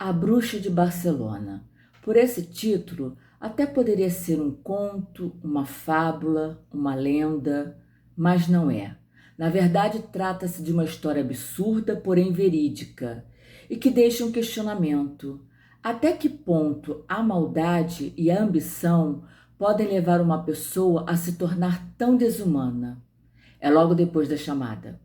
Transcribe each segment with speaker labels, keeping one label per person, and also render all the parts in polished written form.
Speaker 1: A Bruxa de Barcelona. Por esse título, até poderia ser um conto, uma fábula, uma lenda, mas não é. Na verdade, trata-se de uma história absurda, porém verídica, e que deixa um questionamento. Até que ponto a maldade e a ambição podem levar uma pessoa a se tornar tão desumana? É logo depois da chamada.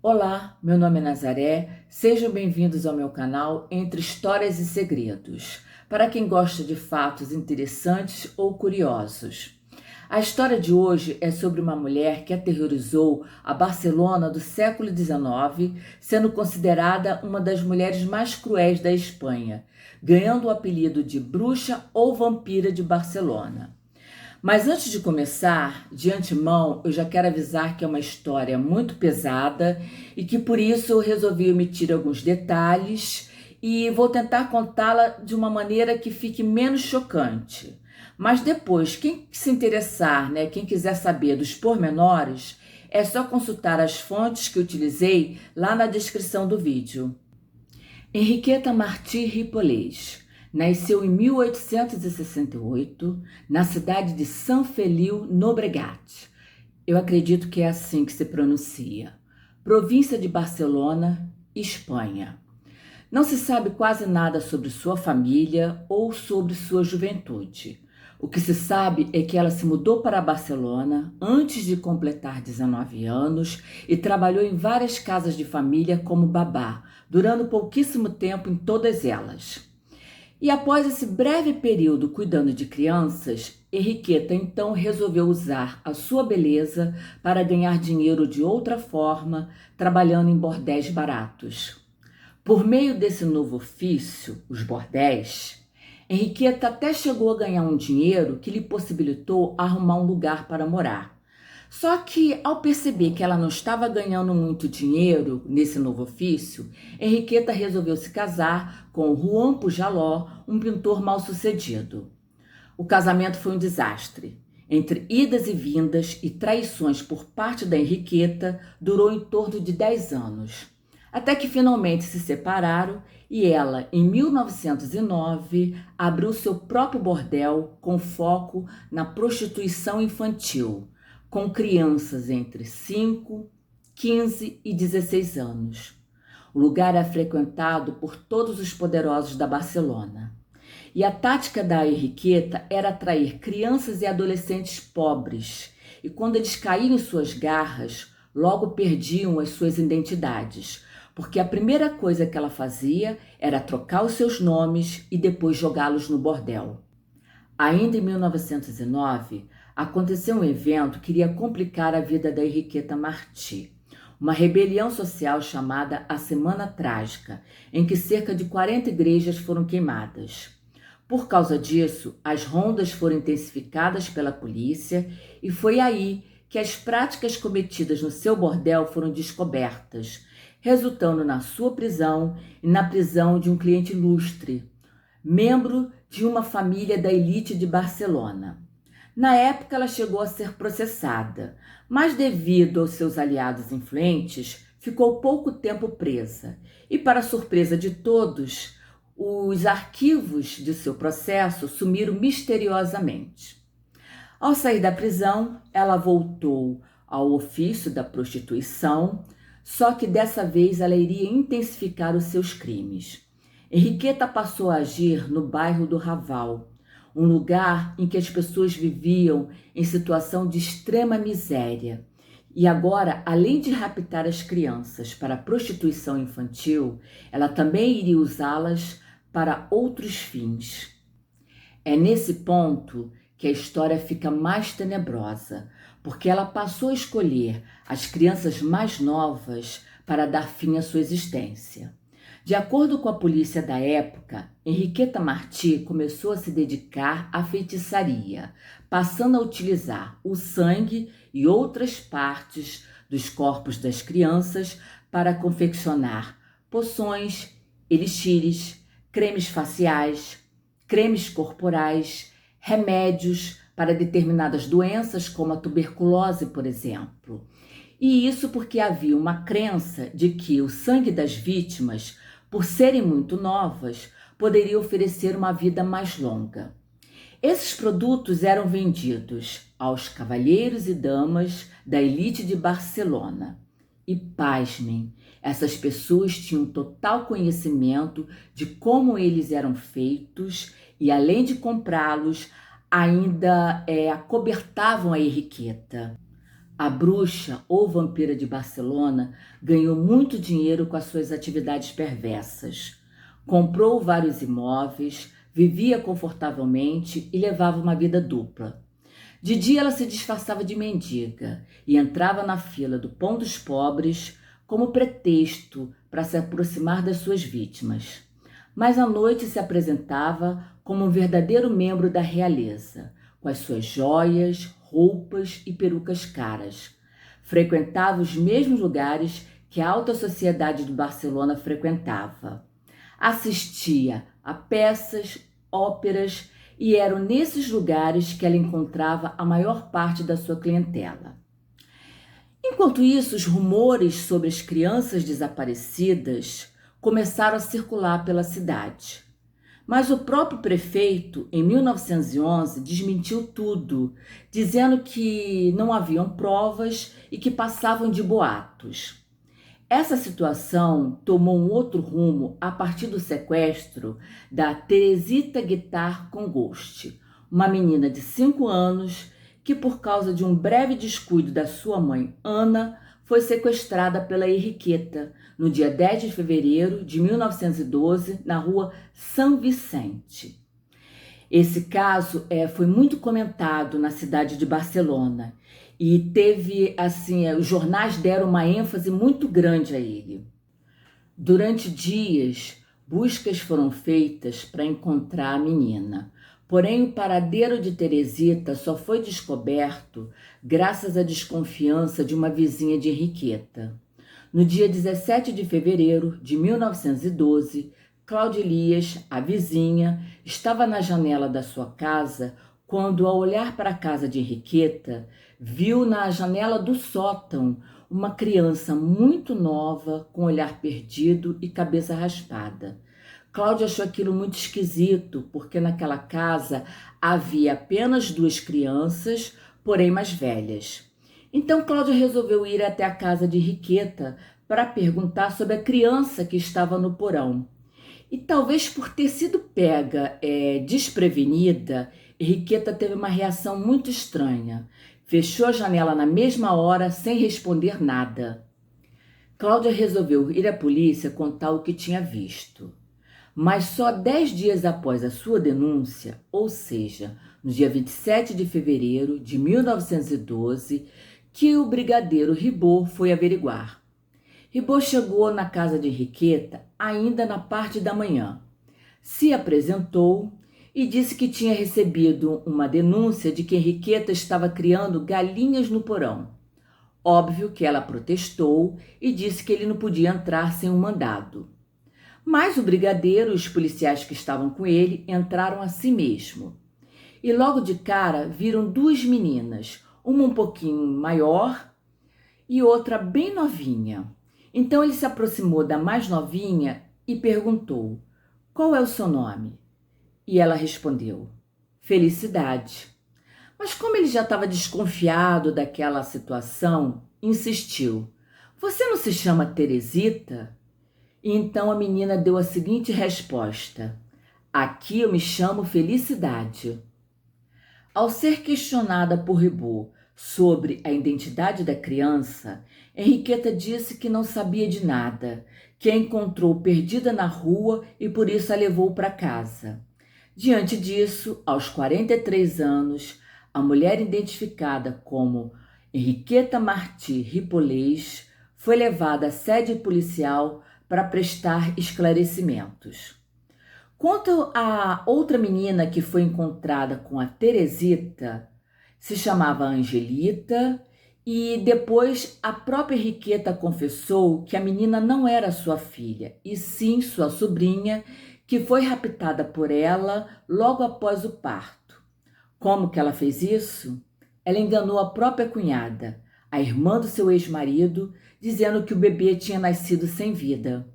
Speaker 1: Olá, meu nome é Nazaré, sejam bem-vindos ao meu canal Entre Histórias e Segredos, para quem gosta de fatos interessantes ou curiosos. A história de hoje é sobre uma mulher que aterrorizou a Barcelona do século XIX, sendo considerada uma das mulheres mais cruéis da Espanha, ganhando o apelido de Bruxa ou Vampira de Barcelona. Mas antes de começar, de antemão, eu já quero avisar que é uma história muito pesada e que por isso eu resolvi omitir alguns detalhes e vou tentar contá-la de uma maneira que fique menos chocante. Mas depois, quem se interessar, quem quiser saber dos pormenores, é só consultar as fontes que utilizei lá na descrição do vídeo. Henriqueta Martí Ripollet nasceu em 1868 na cidade de Sant Feliu Llobregat. Eu acredito que é assim que se pronuncia. Província de Barcelona, Espanha. Não se sabe quase nada sobre sua família ou sobre sua juventude. O que se sabe é que ela se mudou para Barcelona antes de completar 19 anos e trabalhou em várias casas de família como babá, durando pouquíssimo tempo em todas elas. E após esse breve período cuidando de crianças, Henriqueta então resolveu usar a sua beleza para ganhar dinheiro de outra forma, trabalhando em bordéis baratos. Por meio desse novo ofício, os bordéis, Henriqueta até chegou a ganhar um dinheiro que lhe possibilitou arrumar um lugar para morar. Só que, ao perceber que ela não estava ganhando muito dinheiro nesse novo ofício, Henriqueta resolveu se casar com Juan Pujaló, um pintor mal-sucedido. O casamento foi um desastre. Entre idas e vindas e traições por parte da Henriqueta, durou em torno de 10 anos. Até que finalmente se separaram e ela, em 1909, abriu seu próprio bordel com foco na prostituição infantil, com crianças entre 5, 15 e 16 anos. O lugar é frequentado por todos os poderosos da Barcelona. E a tática da Henriqueta era atrair crianças e adolescentes pobres, e quando eles caíam em suas garras, logo perdiam as suas identidades, porque a primeira coisa que ela fazia era trocar os seus nomes e depois jogá-los no bordel. Ainda em 1909, aconteceu um evento que iria complicar a vida da Henriqueta Martí, uma rebelião social chamada a Semana Trágica, em que cerca de 40 igrejas foram queimadas. Por causa disso, as rondas foram intensificadas pela polícia e foi aí que as práticas cometidas no seu bordel foram descobertas, resultando na sua prisão e na prisão de um cliente ilustre, membro de uma família da elite de Barcelona. Na época, ela chegou a ser processada, mas devido aos seus aliados influentes, ficou pouco tempo presa. E, para surpresa de todos, os arquivos de seu processo sumiram misteriosamente. Ao sair da prisão, ela voltou ao ofício da prostituição, só que dessa vez ela iria intensificar os seus crimes. Henriqueta passou a agir no bairro do Raval, um lugar em que as pessoas viviam em situação de extrema miséria. E agora, além de raptar as crianças para a prostituição infantil, ela também iria usá-las para outros fins. É nesse ponto que a história fica mais tenebrosa, porque ela passou a escolher as crianças mais novas para dar fim à sua existência. De acordo com a polícia da época, Henriqueta Martí começou a se dedicar à feitiçaria, passando a utilizar o sangue e outras partes dos corpos das crianças para confeccionar poções, elixires, cremes faciais, cremes corporais, remédios, para determinadas doenças, como a tuberculose, por exemplo. E isso porque havia uma crença de que o sangue das vítimas, por serem muito novas, poderia oferecer uma vida mais longa. Esses produtos eram vendidos aos cavalheiros e damas da elite de Barcelona. E pasmem, essas pessoas tinham total conhecimento de como eles eram feitos e, além de comprá-los, ainda acobertavam a Henriqueta. A bruxa ou vampira de Barcelona ganhou muito dinheiro com as suas atividades perversas. Comprou vários imóveis, vivia confortavelmente e levava uma vida dupla. De dia ela se disfarçava de mendiga e entrava na fila do pão dos pobres como pretexto para se aproximar das suas vítimas. Mas à noite se apresentava como um verdadeiro membro da realeza, com as suas joias, roupas e perucas caras. Frequentava os mesmos lugares que a alta sociedade de Barcelona frequentava. Assistia a peças, óperas, e eram nesses lugares que ela encontrava a maior parte da sua clientela. Enquanto isso, os rumores sobre as crianças desaparecidas começaram a circular pela cidade. Mas o próprio prefeito, em 1911, desmentiu tudo, dizendo que não haviam provas e que passavam de boatos. Essa situação tomou um outro rumo a partir do sequestro da Teresita Guittard Congost, uma menina de 5 anos que, por causa de um breve descuido da sua mãe, Ana, foi sequestrada pela Henriqueta no dia 10 de fevereiro de 1912, na rua São Vicente. Esse caso foi muito comentado na cidade de Barcelona e teve, os jornais deram uma ênfase muito grande a ele. Durante dias, buscas foram feitas para encontrar a menina. Porém, o paradeiro de Teresita só foi descoberto graças à desconfiança de uma vizinha de Henriqueta. No dia 17 de fevereiro de 1912, Cláudia Elias, a vizinha, estava na janela da sua casa quando, ao olhar para a casa de Henriqueta, viu na janela do sótão uma criança muito nova, com olhar perdido e cabeça raspada. Cláudia achou aquilo muito esquisito, porque naquela casa havia apenas 2 crianças, porém mais velhas. Então Cláudia resolveu ir até a casa de Henriqueta para perguntar sobre a criança que estava no porão. E talvez por ter sido pega desprevenida, Henriqueta teve uma reação muito estranha. Fechou a janela na mesma hora, sem responder nada. Cláudia resolveu ir à polícia contar o que tinha visto. Mas só 10 dias após a sua denúncia, ou seja, no dia 27 de fevereiro de 1912, que o brigadeiro Ribot foi averiguar. Ribot chegou na casa de Henriqueta ainda na parte da manhã. Se apresentou e disse que tinha recebido uma denúncia de que Henriqueta estava criando galinhas no porão. Óbvio que ela protestou e disse que ele não podia entrar sem um mandado. Mas o brigadeiro e os policiais que estavam com ele entraram a si mesmo. E logo de cara viram 2 meninas, uma um pouquinho maior e outra bem novinha. Então ele se aproximou da mais novinha e perguntou: "Qual é o seu nome?" E ela respondeu: "Felicidade." Mas como ele já estava desconfiado daquela situação, insistiu: "Você não se chama Teresita?" E então a menina deu a seguinte resposta: "Aqui eu me chamo Felicidade." Ao ser questionada por Ribot sobre a identidade da criança, Henriqueta disse que não sabia de nada, que a encontrou perdida na rua e por isso a levou para casa. Diante disso, aos 43 anos, a mulher identificada como Henriqueta Martí Ripollet foi levada à sede policial para prestar esclarecimentos. Quanto à outra menina que foi encontrada com a Teresita, se chamava Angelita, e depois a própria Henriqueta confessou que a menina não era sua filha, e sim sua sobrinha, que foi raptada por ela logo após o parto. Como que ela fez isso? Ela enganou a própria cunhada, a irmã do seu ex-marido, dizendo que o bebê tinha nascido sem vida.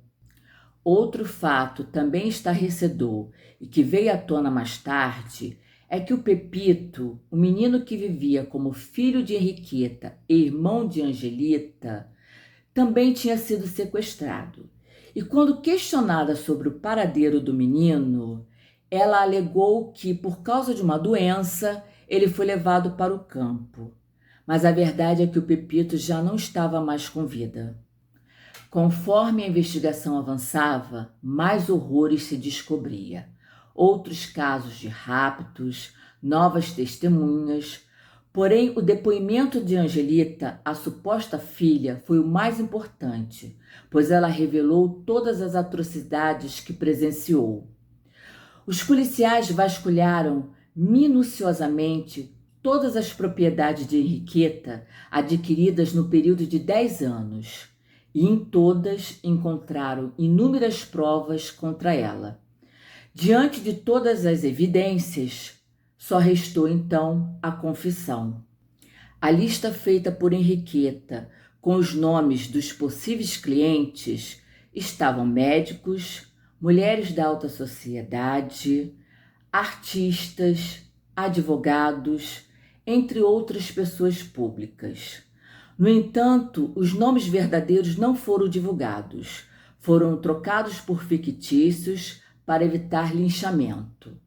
Speaker 1: Outro fato também estarrecedor e que veio à tona mais tarde é que o Pepito, o menino que vivia como filho de Henriqueta e irmão de Angelita, também tinha sido sequestrado. E quando questionada sobre o paradeiro do menino, ela alegou que, por causa de uma doença, ele foi levado para o campo. Mas a verdade é que o Pepito já não estava mais com vida. Conforme a investigação avançava, mais horrores se descobria. Outros casos de raptos, novas testemunhas. Porém, o depoimento de Angelita, a suposta filha, foi o mais importante, pois ela revelou todas as atrocidades que presenciou. Os policiais vasculharam minuciosamente todas as propriedades de Henriqueta adquiridas no período de 10 anos, e em todas encontraram inúmeras provas contra ela. Diante de todas as evidências, só restou então a confissão. A lista feita por Henriqueta, com os nomes dos possíveis clientes, estavam médicos, mulheres da alta sociedade, artistas, advogados, entre outras pessoas públicas. No entanto, os nomes verdadeiros não foram divulgados, foram trocados por fictícios para evitar linchamento.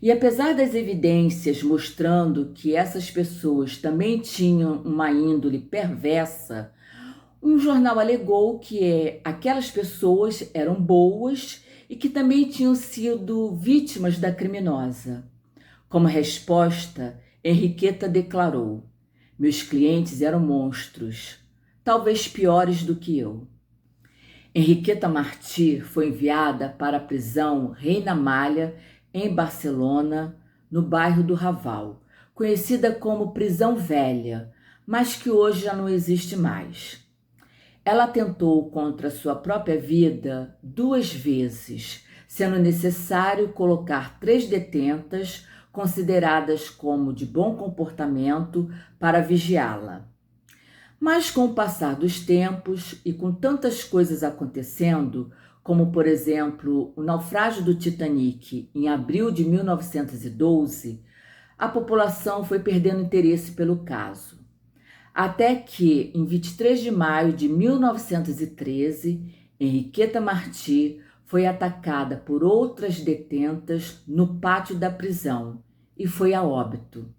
Speaker 1: E apesar das evidências mostrando que essas pessoas também tinham uma índole perversa, um jornal alegou que aquelas pessoas eram boas e que também tinham sido vítimas da criminosa. Como resposta, Henriqueta declarou: meus clientes eram monstros, talvez piores do que eu. Henriqueta Martí foi enviada para a prisão Reina Malha, em Barcelona, no bairro do Raval, conhecida como Prisão Velha, mas que hoje já não existe mais. Ela atentou contra sua própria vida 2 vezes, sendo necessário colocar 3 detentas consideradas como de bom comportamento para vigiá-la. Mas com o passar dos tempos e com tantas coisas acontecendo, como por exemplo o naufrágio do Titanic em abril de 1912, a população foi perdendo interesse pelo caso. Até que, em 23 de maio de 1913, Henriqueta Martí foi atacada por outras detentas no pátio da prisão e foi a óbito.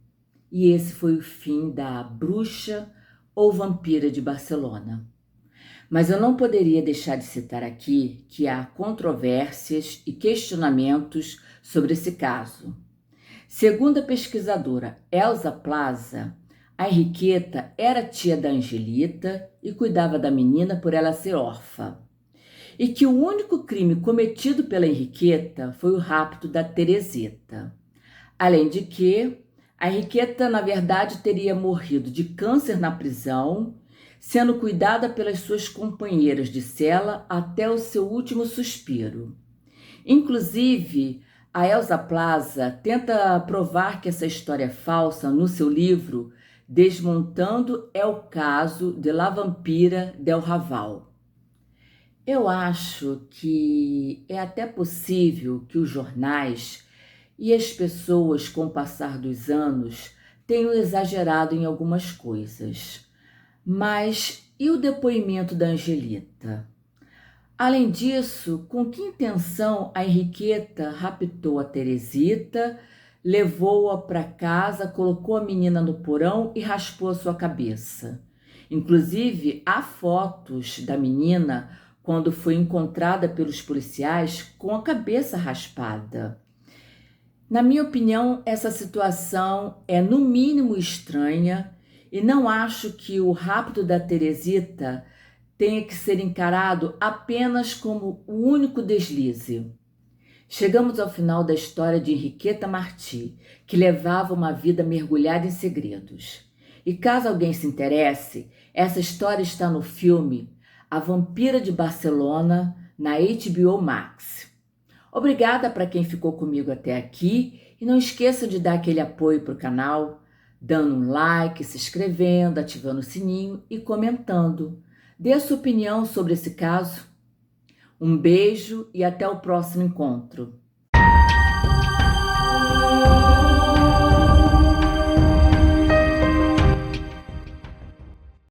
Speaker 1: E esse foi o fim da bruxa ou vampira de Barcelona. Mas eu não poderia deixar de citar aqui que há controvérsias e questionamentos sobre esse caso. Segundo a pesquisadora Elza Plaza, a Henriqueta era tia da Angelita e cuidava da menina por ela ser órfã. E que o único crime cometido pela Henriqueta foi o rapto da Teresita. Além de que a Henriqueta, na verdade, teria morrido de câncer na prisão, sendo cuidada pelas suas companheiras de cela até o seu último suspiro. Inclusive, a Elza Plaza tenta provar que essa história é falsa no seu livro Desmontando o Caso de La Vampira del Raval. Eu acho que é até possível que os jornais e as pessoas, com o passar dos anos, tenham exagerado em algumas coisas. Mas e o depoimento da Angelita? Além disso, com que intenção a Henriqueta raptou a Teresita, levou-a para casa, colocou a menina no porão e raspou a sua cabeça? Inclusive, há fotos da menina quando foi encontrada pelos policiais com a cabeça raspada. Na minha opinião, essa situação é no mínimo estranha e não acho que o rapto da Teresita tenha que ser encarado apenas como o único deslize. Chegamos ao final da história de Henriqueta Martí, que levava uma vida mergulhada em segredos. E caso alguém se interesse, essa história está no filme A Vampira de Barcelona, na HBO Max. Obrigada para quem ficou comigo até aqui E não esqueça de dar aquele apoio para o canal, dando um like, se inscrevendo, ativando o sininho e comentando. Dê a sua opinião sobre esse caso. Um beijo e até o próximo encontro.